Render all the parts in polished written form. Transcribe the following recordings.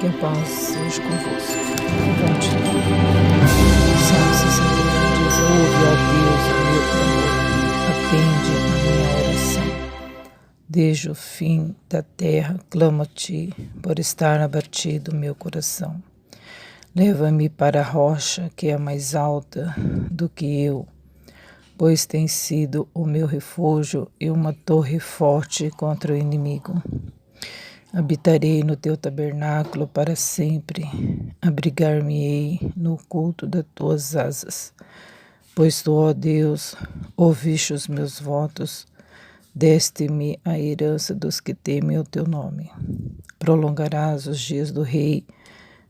Que a paz seja convosco. Bom dia. Salmo 61 diz: ouve, ó Deus, o meu clamor, atende a minha oração. Desde o fim da terra clamo a ti, por estar abatido o meu coração. Leva-me para a rocha que é mais alta do que eu, pois tem sido o meu refúgio e uma torre forte contra o inimigo. Habitarei no teu tabernáculo para sempre, abrigar-me-ei no oculto das tuas asas. Pois tu, ó Deus, ouviste os meus votos, deste-me a herança dos que temem o teu nome. Prolongarás os dias do rei,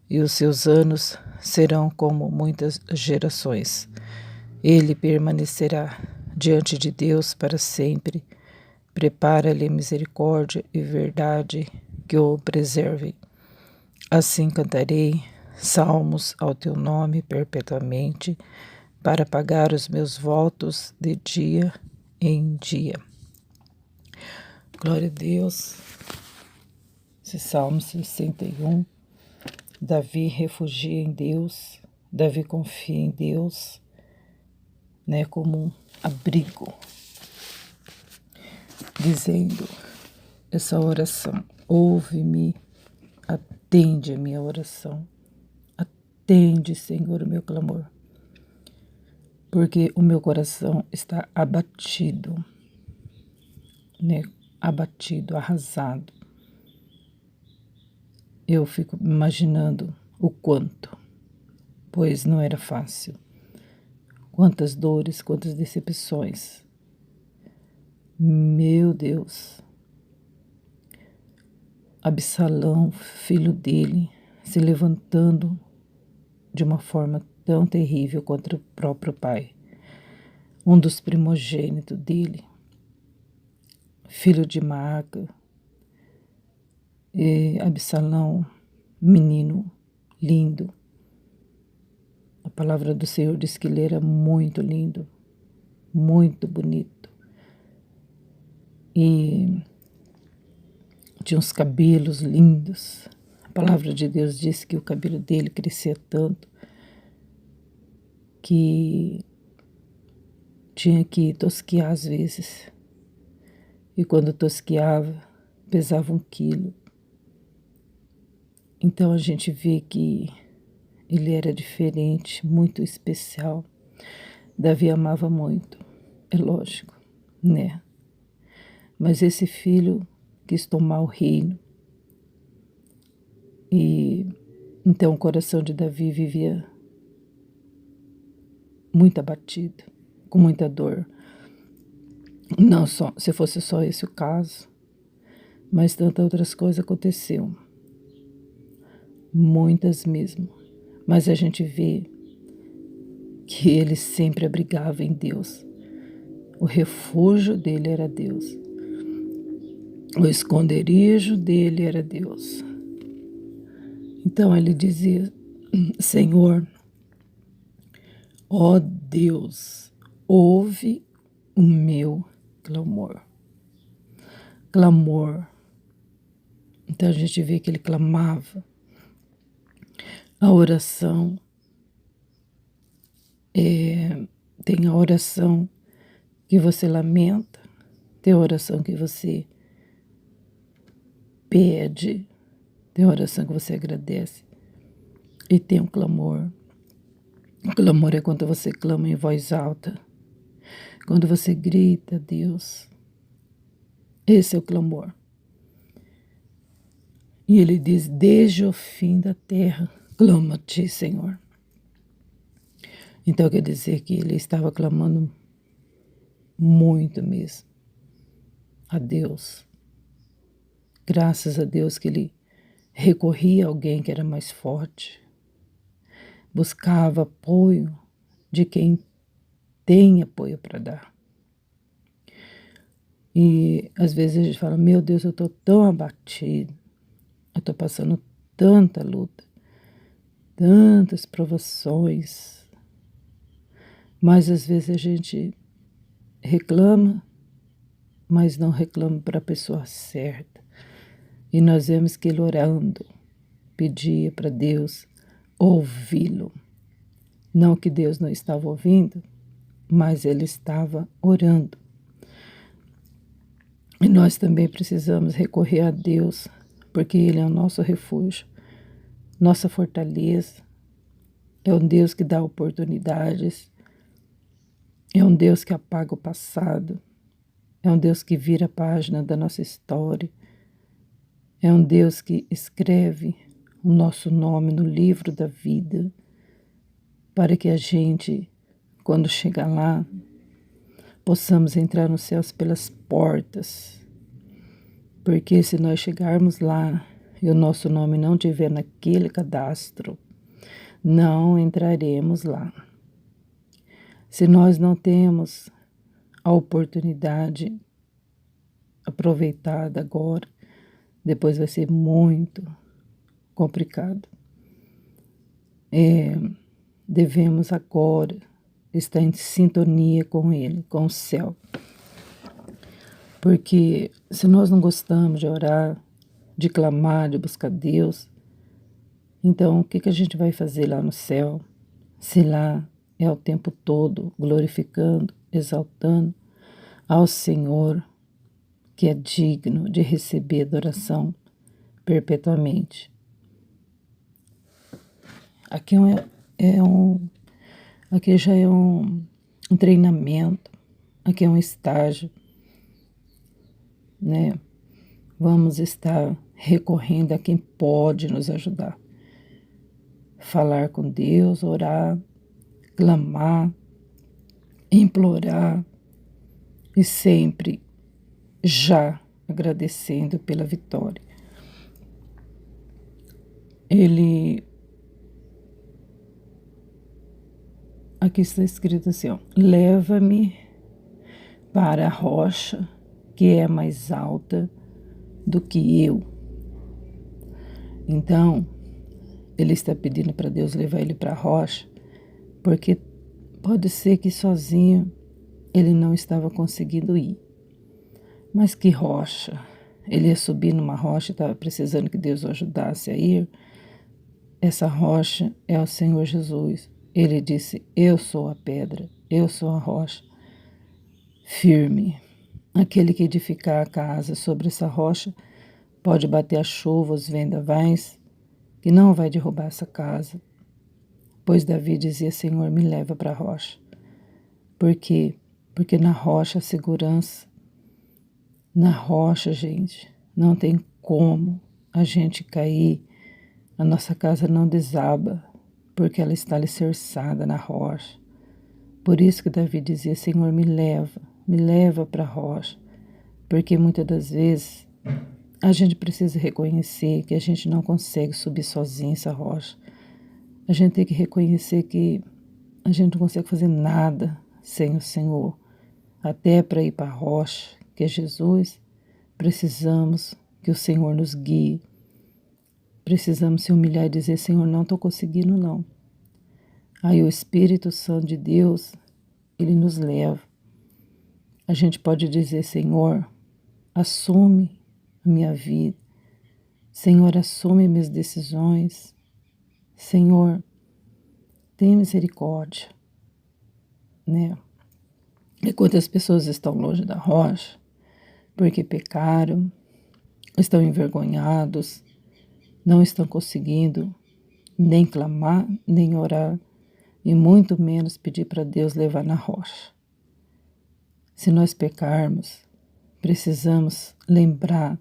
e os seus anos serão como muitas gerações. Ele permanecerá diante de Deus para sempre. Prepara-lhe misericórdia e verdade que o preservem. Assim cantarei salmos ao teu nome perpetuamente, para pagar os meus votos de dia em dia. Glória a Deus. Esse Salmo 61. Davi refugia em Deus, Davi confia em Deus, como um abrigo, dizendo essa oração: ouve-me, atende a minha oração, atende, Senhor, o meu clamor, porque o meu coração está abatido, abatido, arrasado. Eu fico imaginando o quanto, pois não era fácil. Quantas dores, quantas decepções. Meu Deus. Absalão, filho dele, se levantando de uma forma tão terrível contra o próprio pai. Um dos primogênitos dele, filho de Maaca. E Absalão, menino lindo. A palavra do Senhor diz que ele era muito lindo, muito bonito. E tinha uns cabelos lindos. A palavra de Deus diz que o cabelo dele crescia tanto que tinha que tosquiar às vezes. E quando tosquiava, pesava 1 quilo. Então a gente vê que ele era diferente, muito especial. Davi amava muito, é lógico, Mas esse filho quis tomar o reino. E então o coração de Davi vivia muito abatido, com muita dor. Não só, se fosse só esse o caso, mas tantas outras coisas aconteceram. Muitas mesmo. Mas a gente vê que ele sempre abrigava em Deus. O refúgio dele era Deus. O esconderijo dele era Deus. Então ele dizia: Senhor, ó Deus, ouve o meu clamor. Clamor. Então a gente vê que ele clamava. A oração, tem a oração que você lamenta, tem a oração que você pede, tem a oração que você agradece, e tem o clamor. O clamor é quando você clama em voz alta, quando você grita a Deus. Esse é o clamor. E ele diz: desde o fim da terra, clamo a ti, Senhor. Então quer dizer que ele estava clamando muito mesmo a Deus. Graças a Deus que ele recorria a alguém que era mais forte. Buscava apoio de quem tem apoio para dar. E às vezes a gente fala: meu Deus, eu estou tão abatido, eu estou passando tanta luta, tantas provações, mas às vezes a gente reclama, mas não reclama para a pessoa certa. E nós vemos que ele orando, pedia para Deus ouvi-lo. Não que Deus não estava ouvindo, mas ele estava orando. E nós também precisamos recorrer a Deus, porque Ele é o nosso refúgio, nossa fortaleza. É um Deus que dá oportunidades, é um Deus que apaga o passado, é um Deus que vira a página da nossa história, é um Deus que escreve o nosso nome no livro da vida, para que a gente, quando chegar lá, possamos entrar nos céus pelas portas. Porque se nós chegarmos lá e o nosso nome não estiver naquele cadastro, não entraremos lá. Se nós não temos a oportunidade aproveitada agora, depois vai ser muito complicado. Devemos agora estar em sintonia com Ele, com o céu. Porque se nós não gostamos de orar, de clamar, de buscar Deus, então o que a gente vai fazer lá no céu? Se lá é o tempo todo glorificando, exaltando ao Senhor, que é digno de receber adoração perpetuamente. Aqui aqui já é um treinamento, aqui é um estágio, né? Vamos estar recorrendo a quem pode nos ajudar. Falar com Deus, orar, clamar, implorar e sempre já agradecendo pela vitória. Aqui está escrito assim, ó, leva-me para a rocha que é mais alta do que eu. Então, ele está pedindo para Deus levar ele para a rocha, porque pode ser que sozinho ele não estava conseguindo ir. Mas que rocha? Ele ia subir numa rocha e estava precisando que Deus o ajudasse a ir. Essa rocha é o Senhor Jesus. Ele disse, eu sou a pedra, eu sou a rocha firme. Aquele que edificar a casa sobre essa rocha pode bater a chuva, os vendavais, que não vai derrubar essa casa. Pois Davi dizia, Senhor, me leva para a rocha. Por quê? Porque na rocha há segurança. Na rocha, gente, não tem como a gente cair. A nossa casa não desaba, porque ela está alicerçada na rocha. Por isso que Davi dizia, Senhor, me leva para a rocha. Porque muitas das vezes a gente precisa reconhecer que a gente não consegue subir sozinho essa rocha. A gente tem que reconhecer que a gente não consegue fazer nada sem o Senhor. Até para ir para a rocha, que é Jesus, precisamos que o Senhor nos guie. Precisamos se humilhar e dizer, Senhor, não estou conseguindo não. Aí o Espírito Santo de Deus, ele nos leva. A gente pode dizer, Senhor, assume a minha vida. Senhor, assume minhas decisões. Senhor, tem misericórdia, né? E quantas pessoas estão longe da rocha porque pecaram, estão envergonhados, não estão conseguindo nem clamar, nem orar, e muito menos pedir para Deus levar na rocha. Se nós pecarmos, precisamos lembrar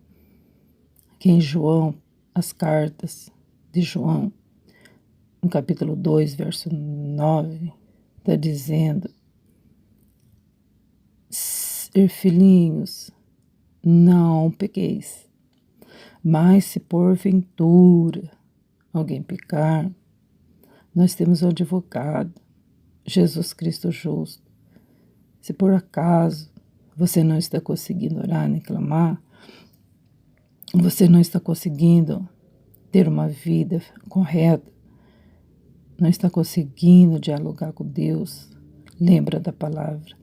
que em João, as cartas de João, no capítulo 2, verso 9, está dizendo, filhinhos, não pequeis, mas se porventura alguém pecar, nós temos um advogado, Jesus Cristo justo. Se por acaso você não está conseguindo orar nem clamar, você não está conseguindo ter uma vida correta, não está conseguindo dialogar com Deus, lembra da palavra.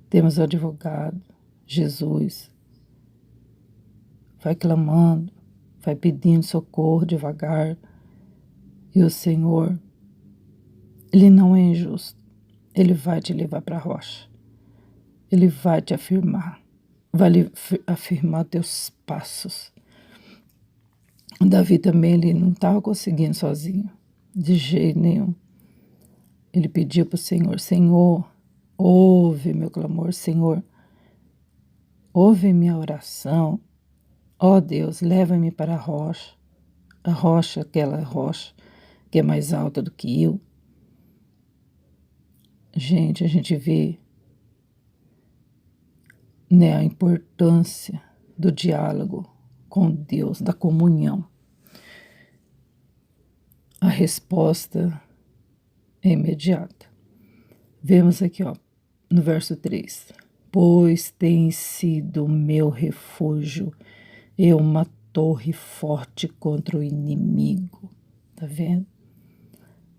Temos o advogado, Jesus. Vai clamando, vai pedindo socorro devagar. E o Senhor, Ele não é injusto. Ele vai te levar para a rocha. Ele vai te afirmar. Vai afirmar teus passos. Davi também, ele não estava conseguindo sozinho. De jeito nenhum. Ele pediu para o Senhor, Senhor, ouve meu clamor, Senhor. Ouve minha oração. Ó Deus, leva-me para a rocha, aquela rocha que é mais alta do que eu. Gente, a gente vê, né, a importância do diálogo com Deus, da comunhão. A resposta é imediata. Vemos aqui, ó, no verso 3. Pois tem sido meu refúgio e uma torre forte contra o inimigo. Tá vendo?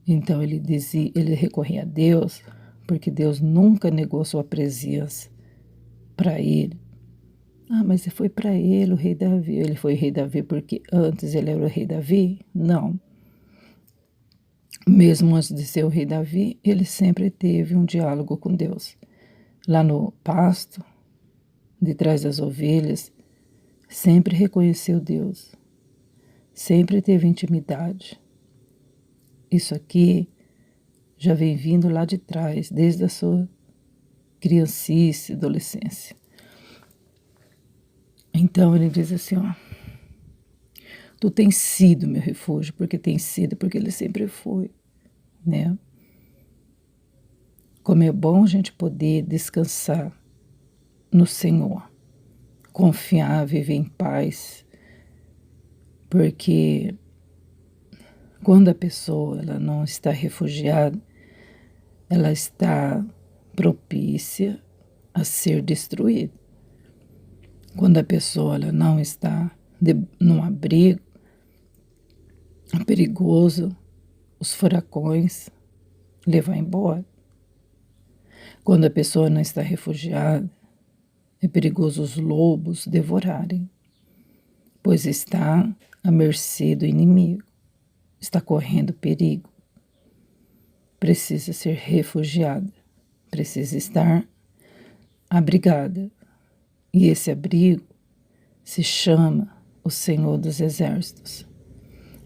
Então ele recorria a Deus, porque Deus nunca negou sua presença para ele. Ah, mas foi para ele o rei Davi. Ele foi rei Davi porque antes ele era o rei Davi? Não. Mesmo antes de ser o rei Davi, ele sempre teve um diálogo com Deus. Lá no pasto, de trás das ovelhas, sempre reconheceu Deus. Sempre teve intimidade. Isso aqui já vem vindo lá de trás, desde a sua criancice, adolescência. Então ele diz assim, ó, tu tens sido meu refúgio, porque ele sempre foi, né? Como é bom a gente poder descansar no Senhor, confiar, viver em paz, porque quando a pessoa ela não está refugiada, ela está propícia a ser destruída. Quando a pessoa ela não está num abrigo, é perigoso os furacões levar embora. Quando a pessoa não está refugiada, é perigoso os lobos devorarem, pois está à mercê do inimigo, está correndo perigo. Precisa ser refugiada, precisa estar abrigada. E esse abrigo se chama o Senhor dos Exércitos.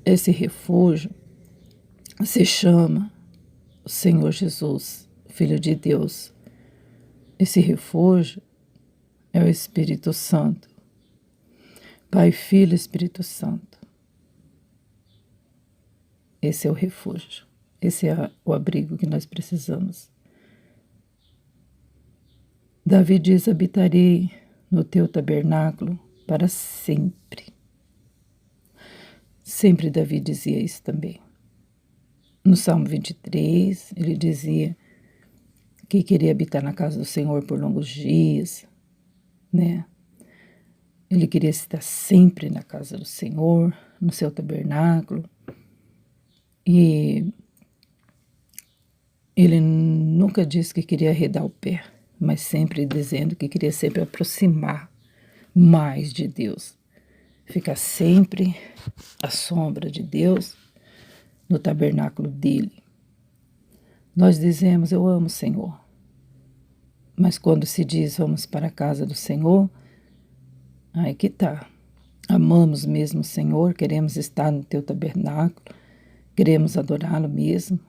Esse refúgio se chama o Senhor Jesus, Filho de Deus. Esse refúgio é o Espírito Santo. Pai, Filho e Espírito Santo. Esse é o refúgio. Esse é o abrigo que nós precisamos. Davi diz, habitarei no teu tabernáculo para sempre. Sempre Davi dizia isso também. No Salmo 23, ele dizia que queria habitar na casa do Senhor por longos dias, né? Ele queria estar sempre na casa do Senhor, no seu tabernáculo. E ele nunca disse que queria arredar o pé, mas sempre dizendo que queria sempre aproximar mais de Deus. Ficar sempre à sombra de Deus, no tabernáculo dele. Nós dizemos, eu amo o Senhor. Mas quando se diz, vamos para a casa do Senhor, aí que tá. Amamos mesmo o Senhor, queremos estar no teu tabernáculo, queremos adorá-lo mesmo,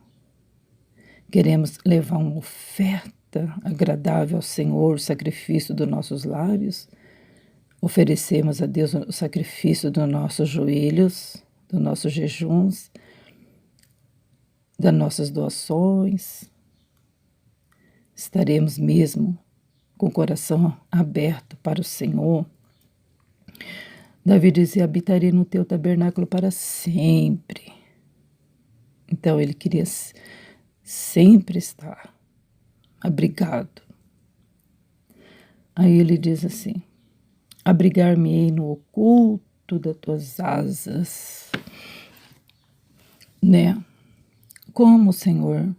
queremos levar uma oferta agradável ao Senhor, o sacrifício dos nossos lábios, oferecemos a Deus o sacrifício dos nossos joelhos, dos nossos jejuns, das nossas doações. Estaremos mesmo com o coração aberto para o Senhor. Davi dizia, habitarei no teu tabernáculo para sempre. Então ele queria sempre estar abrigado. Aí ele diz assim, abrigar-me-ei no oculto das tuas asas, né? Como o Senhor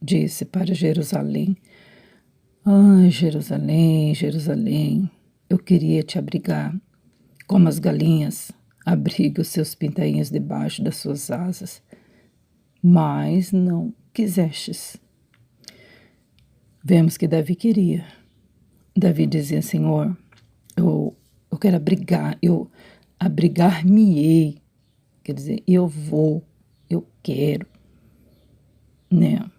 disse para Jerusalém, ai, Jerusalém, Jerusalém, eu queria te abrigar, como as galinhas abrigue os seus pintainhos debaixo das suas asas, mas não quisestes. Vemos que Davi queria. Davi dizia, Senhor, eu quero abrigar-me-ei. Quer dizer, eu quero, né?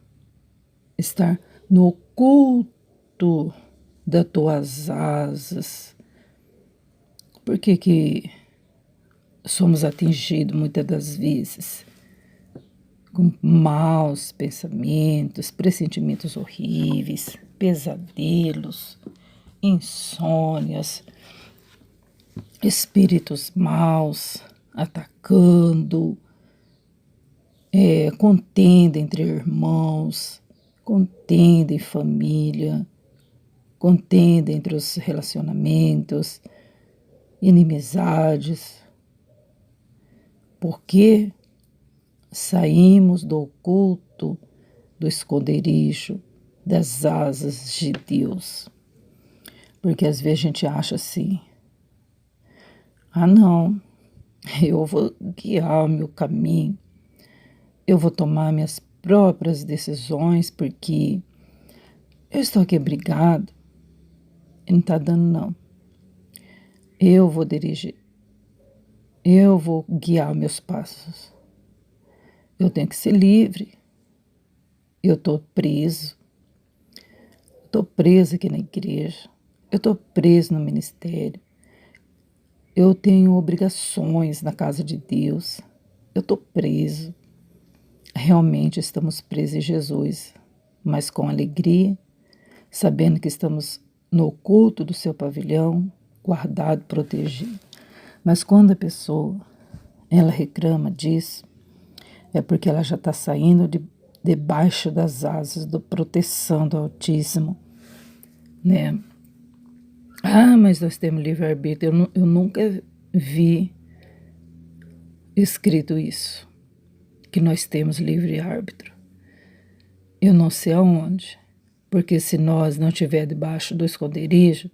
Estar no oculto das tuas asas. Por que somos atingidos muitas das vezes com maus pensamentos, pressentimentos horríveis, pesadelos, insônias, espíritos maus atacando, contenda entre irmãos, contenda em família, contenda entre os relacionamentos, inimizades, porque saímos do oculto, do esconderijo, das asas de Deus. Porque às vezes a gente acha assim, não, eu vou guiar o meu caminho, eu vou tomar minhas próprias decisões, porque eu estou aqui obrigado, e não está dando não. Eu vou dirigir, eu vou guiar meus passos. Eu tenho que ser livre. Eu estou preso. Estou preso aqui na igreja. Eu estou preso no ministério. Eu tenho obrigações na casa de Deus. Eu estou preso. Realmente estamos presos em Jesus, mas com alegria, sabendo que estamos no oculto do seu pavilhão, guardado, protegido. Mas quando a pessoa, ela reclama disso, é porque ela já está saindo debaixo das asas da proteção do Altíssimo, né? Mas nós temos livre-arbítrio. Eu nunca vi escrito isso, que nós temos livre-arbítrio. Eu não sei aonde, porque se nós não estiver debaixo do esconderijo,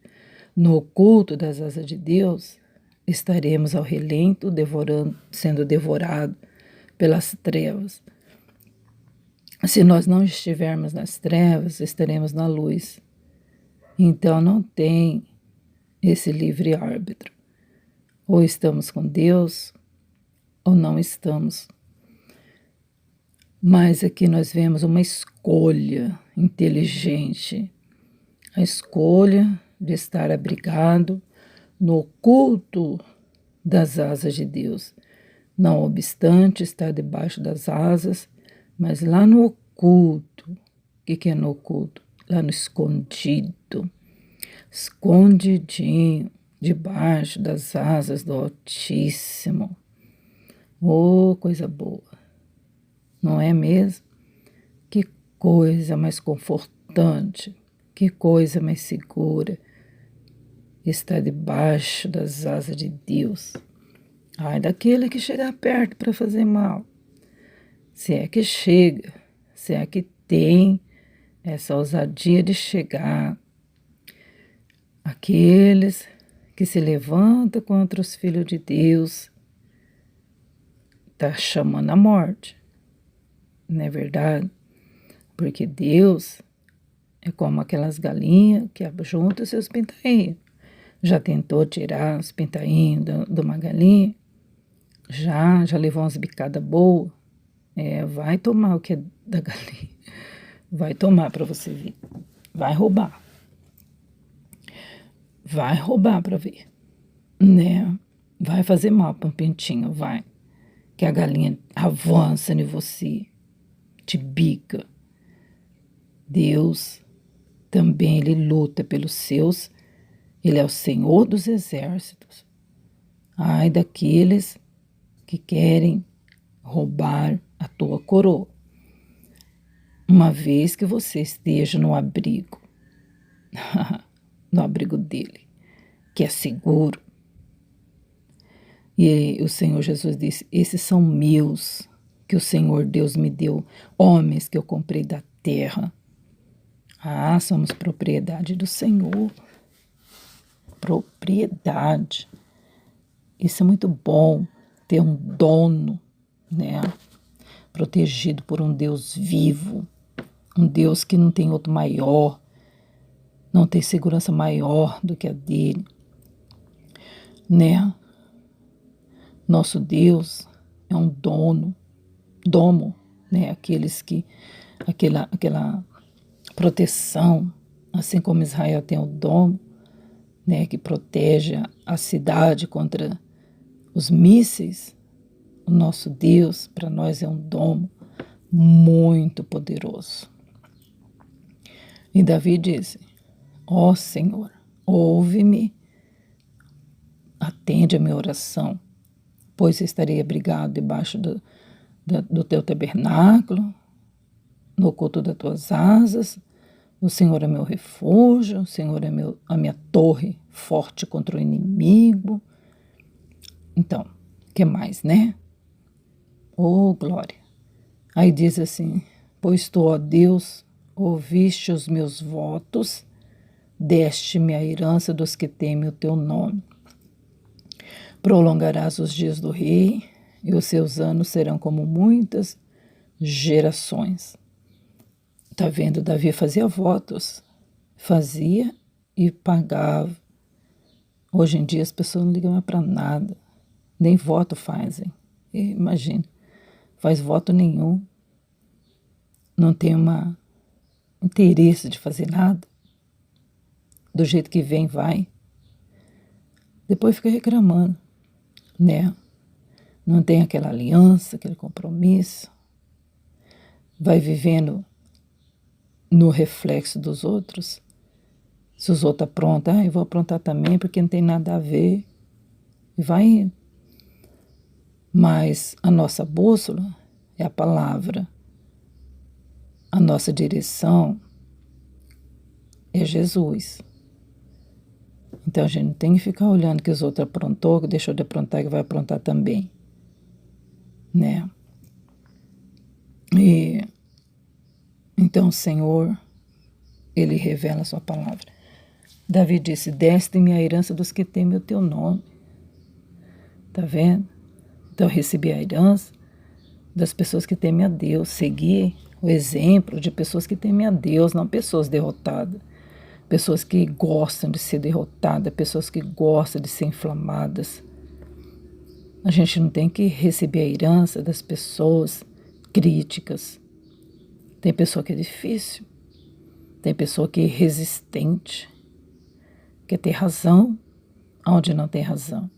no oculto das asas de Deus, estaremos ao relento, sendo devorado pelas trevas. Se nós não estivermos nas trevas, estaremos na luz. Então não tem esse livre-arbítrio. Ou estamos com Deus, ou não estamos. Mas aqui nós vemos uma escolha inteligente. A escolha de estar abrigado no oculto das asas de Deus. Não obstante estar debaixo das asas, mas lá no oculto. O que é no oculto? Lá no escondido. Escondidinho, debaixo das asas do Altíssimo. Oh, coisa boa. Não é mesmo? Que coisa mais confortante, que coisa mais segura estar debaixo das asas de Deus. Ai daquele que chegar perto para fazer mal. Se é que chega, se é que tem essa ousadia de chegar. Aqueles que se levantam contra os filhos de Deus, está chamando a morte. Não é verdade? Porque Deus é como aquelas galinhas que ajuntam seus pintainhos. Já tentou tirar os pintainhos de uma galinha? Já levou umas bicadas boas? Vai tomar o que é da galinha. Vai tomar para você ver. Vai roubar. Vai roubar para ver. Né? Vai fazer mal para um pintinho, vai. Que a galinha avança em você. Te bica. Deus também, ele luta pelos seus. Ele é o Senhor dos exércitos. Ai daqueles que querem roubar a tua coroa. Uma vez que você esteja no abrigo, no abrigo dele, que é seguro. E o Senhor Jesus disse, esses são meus, que o Senhor Deus me deu, homens que eu comprei da terra. Somos propriedade do Senhor. Propriedade. Isso é muito bom, ter um dono, né? Protegido por um Deus vivo, um Deus que não tem outro maior, não tem segurança maior do que a dele, né? Nosso Deus é um domo, né? Aquela proteção, assim como Israel tem o domo, né? Que protege a cidade contra os mísseis. O nosso Deus, para nós, é um domo muito poderoso. E Davi disse: ó Senhor, ouve-me, atende a minha oração, pois estarei abrigado debaixo do teu tabernáculo, no oculto das tuas asas. O Senhor é meu refúgio, o Senhor é a minha torre forte contra o inimigo. Então, o que mais, né? Oh, glória! Aí diz assim: pois tu, ó Deus, ouviste os meus votos, deste-me a herança dos que temem o teu nome. Prolongarás os dias do rei, e os seus anos serão como muitas gerações. Tá vendo? Davi fazia votos, fazia e pagava. Hoje em dia as pessoas não ligam mais para nada, nem voto fazem. Imagina, faz voto nenhum, não tem interesse de fazer nada, do jeito que vem, vai. Depois fica reclamando, né? Não tem aquela aliança, aquele compromisso. Vai vivendo no reflexo dos outros. Se os outros aprontam, eu vou aprontar também, porque não tem nada a ver. E vai indo. Mas a nossa bússola é a palavra. A nossa direção é Jesus. Então a gente não tem que ficar olhando que os outros aprontou, que deixou de aprontar, que vai aprontar também, né? E então o Senhor, Ele revela a sua palavra. Davi disse: deste-me a herança dos que temem o teu nome. Tá vendo? Então eu recebi a herança das pessoas que temem a Deus, segui o exemplo de pessoas que temem a Deus, não pessoas derrotadas. Pessoas que gostam de ser derrotadas, pessoas que gostam de ser inflamadas. A gente não tem que receber a herança das pessoas críticas. Tem pessoa que é difícil, tem pessoa que é resistente, quer ter razão onde não tem razão.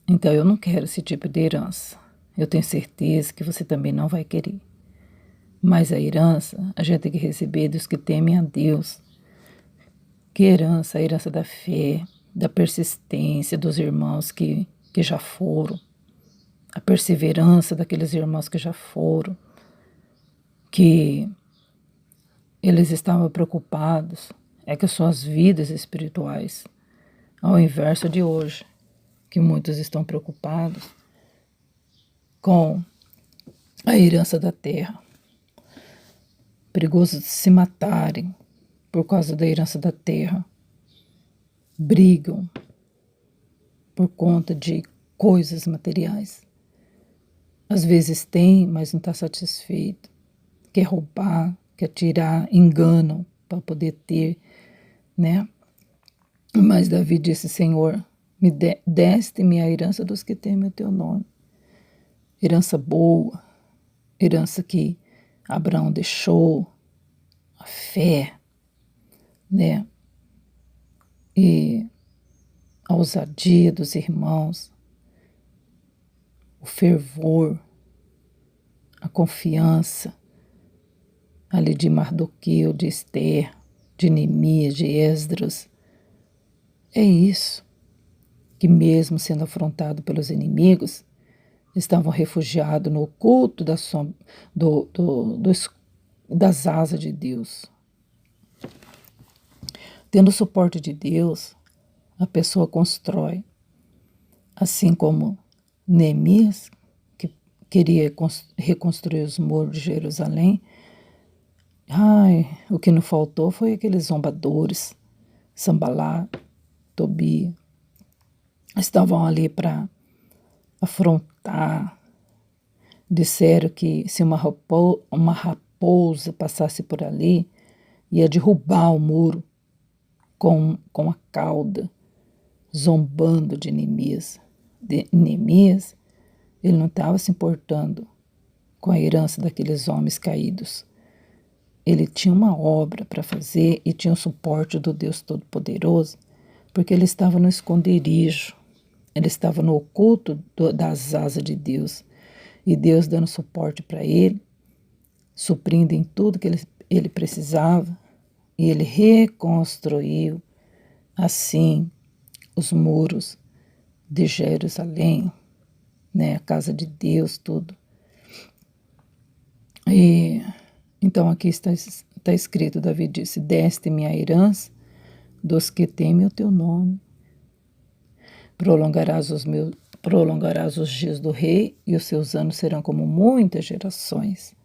Então eu não quero esse tipo de herança. Eu tenho certeza que você também não vai querer. Mas a herança, a gente tem que receber dos que temem a Deus. Que herança? A herança da fé, da persistência dos irmãos que já foram, a perseverança daqueles irmãos que já foram, que eles estavam preocupados com as suas vidas espirituais, ao inverso de hoje, que muitos estão preocupados com a herança da terra. Perigoso de se matarem por causa da herança da terra. Brigam por conta de coisas materiais. Às vezes tem, mas não está satisfeito. Quer roubar, quer tirar, enganam para poder ter, né? Mas Davi disse: Senhor, deste-me a herança dos que temem o teu nome. Herança boa, herança que Abraão deixou, a fé, né? E a ousadia dos irmãos, o fervor, a confiança ali de Mardoqueu, de Esther, de Neemias, de Esdras. É isso, que mesmo sendo afrontado pelos inimigos, estavam refugiados no oculto das asas de Deus. Tendo o suporte de Deus, a pessoa constrói. Assim como Neemias, que queria reconstruir os muros de Jerusalém, o que não faltou foi aqueles zombadores, Sambalá, Tobia, estavam ali para afrontar. Disseram que se uma raposa passasse por ali, ia derrubar o muro com a cauda, zombando de Neemias. Neemias, ele não estava se importando com a herança daqueles homens caídos. Ele tinha uma obra para fazer e tinha o suporte do Deus Todo-Poderoso, porque ele estava no esconderijo, ele estava no oculto das asas de Deus, e Deus dando suporte para ele, suprindo em tudo que ele precisava, e ele reconstruiu, assim, os muros de Jerusalém, né, a casa de Deus, tudo. E então aqui está escrito, Davi disse, deste-me a herança dos que temem o teu nome. Prolongarás os dias do rei, e os seus anos serão como muitas gerações.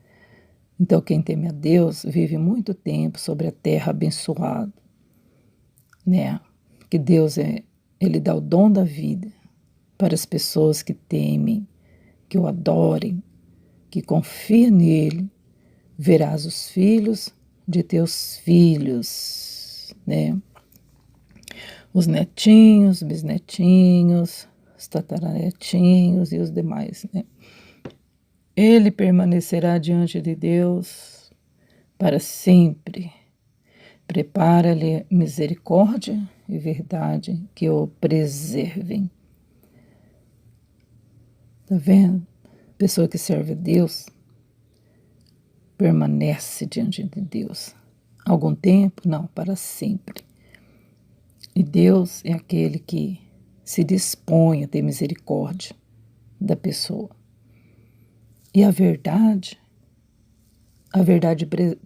Então quem teme a Deus vive muito tempo sobre a terra abençoada, né? Que Deus ele dá o dom da vida para as pessoas que temem, que o adorem, que confiam nele. Verás os filhos de teus filhos, né? Os netinhos, bisnetinhos, os tataranetinhos e os demais, né? Ele permanecerá diante de Deus para sempre. Prepara-lhe misericórdia e verdade que o preservem. Tá vendo? Pessoa que serve a Deus permanece diante de Deus. Algum tempo? Não, para sempre. E Deus é aquele que se dispõe a ter misericórdia da pessoa. E a verdade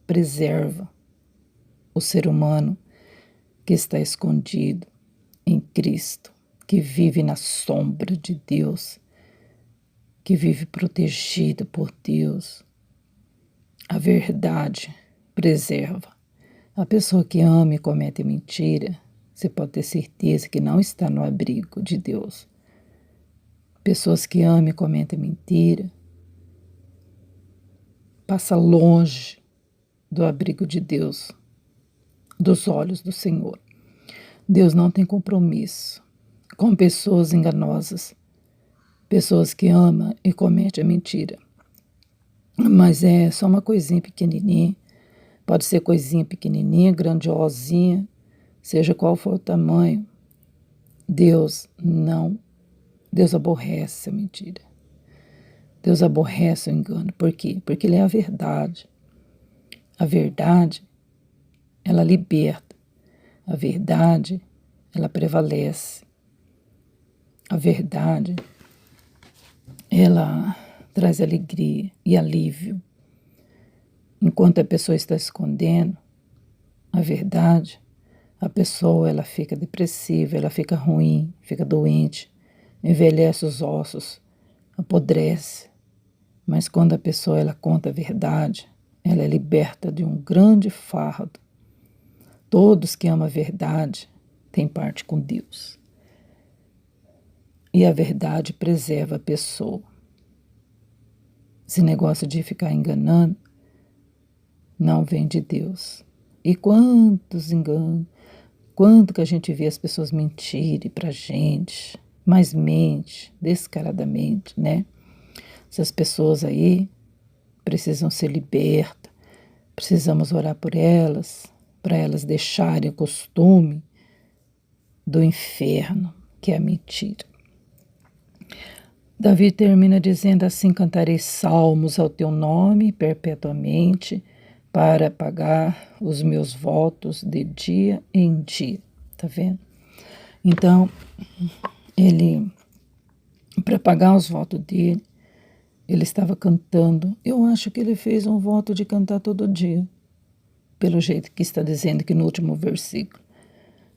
preserva o ser humano que está escondido em Cristo, que vive na sombra de Deus, que vive protegido por Deus. A verdade preserva. A pessoa que ama e comete mentira, você pode ter certeza que não está no abrigo de Deus. Pessoas que amam e cometem mentira, passa longe do abrigo de Deus, dos olhos do Senhor. Deus não tem compromisso com pessoas enganosas, pessoas que amam e cometem a mentira. Mas é só uma coisinha pequenininha, pode ser coisinha pequenininha, grandiosinha, seja qual for o tamanho. Deus aborrece a mentira. Deus aborrece o engano. Por quê? Porque Ele é a verdade. A verdade, ela liberta. A verdade, ela prevalece. A verdade, ela traz alegria e alívio. Enquanto a pessoa está escondendo a verdade, a pessoa ela fica depressiva, ela fica ruim, fica doente, envelhece os ossos, apodrece. Mas quando a pessoa ela conta a verdade, ela é liberta de um grande fardo. Todos que amam a verdade têm parte com Deus. E a verdade preserva a pessoa. Esse negócio de ficar enganando não vem de Deus. E quantos enganos, quanto que a gente vê as pessoas mentirem pra gente, mas mente descaradamente, né? Essas pessoas aí precisam ser libertas, precisamos orar por elas, para elas deixarem o costume do inferno, que é a mentira. Davi termina dizendo assim, cantarei salmos ao teu nome perpetuamente, para pagar os meus votos de dia em dia. Tá vendo? Então, ele, para pagar os votos dele, ele estava cantando. Eu acho que ele fez um voto de cantar todo dia, pelo jeito que está dizendo aqui no último versículo.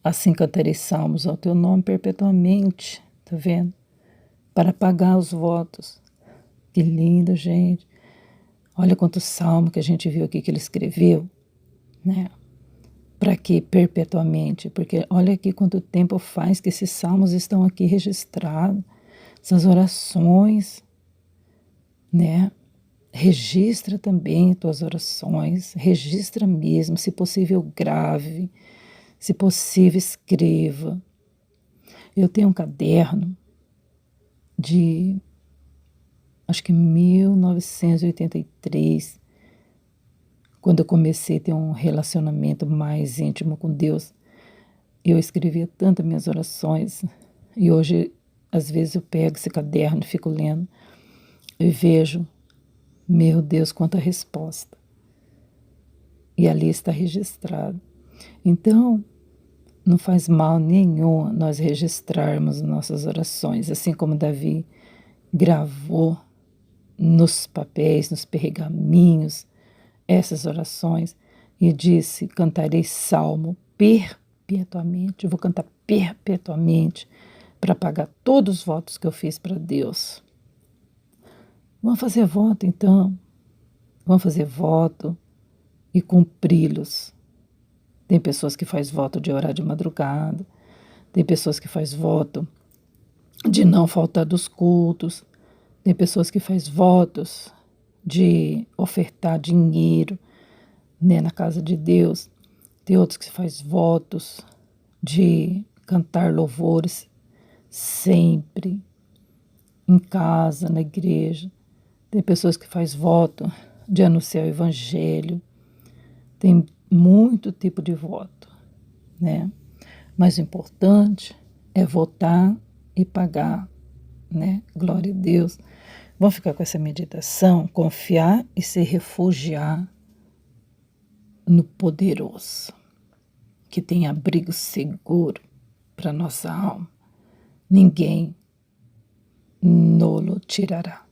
Assim cantarei salmos ao teu nome perpetuamente. Tá vendo? Para pagar os votos. Que lindo, gente. Olha quanto salmo que a gente viu aqui que ele escreveu, né? Para que perpetuamente? Porque olha aqui quanto tempo faz que esses salmos estão aqui registrados, essas orações, né? Registra também tuas orações, registra mesmo, se possível grave, se possível escreva. Eu tenho um caderno de, acho que 1983, quando eu comecei a ter um relacionamento mais íntimo com Deus. Eu escrevia tanto minhas orações, e hoje, às vezes, eu pego esse caderno e fico lendo, e vejo, meu Deus, quanta resposta. E ali está registrado. Então, não faz mal nenhum nós registrarmos nossas orações, assim como Davi gravou nos papéis, nos pergaminhos, essas orações, e disse, cantarei salmo perpetuamente, eu vou cantar perpetuamente para pagar todos os votos que eu fiz para Deus. Vamos fazer voto, então. Vamos fazer voto e cumpri-los. Tem pessoas que fazem voto de orar de madrugada, tem pessoas que fazem voto de não faltar dos cultos, tem pessoas que fazem votos de ofertar dinheiro, né, na casa de Deus, tem outros que fazem votos de cantar louvores sempre, em casa, na igreja, tem pessoas que fazem voto de anunciar o evangelho, tem muito tipo de voto, né? Mas o importante é votar e pagar, né? Glória a Deus. Vamos ficar com essa meditação, confiar e se refugiar no poderoso, que tem abrigo seguro para nossa alma. Ninguém nolo tirará.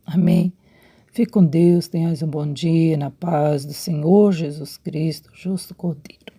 Amém? Fique com Deus, tenhas um bom dia, na paz do Senhor Jesus Cristo, justo Cordeiro.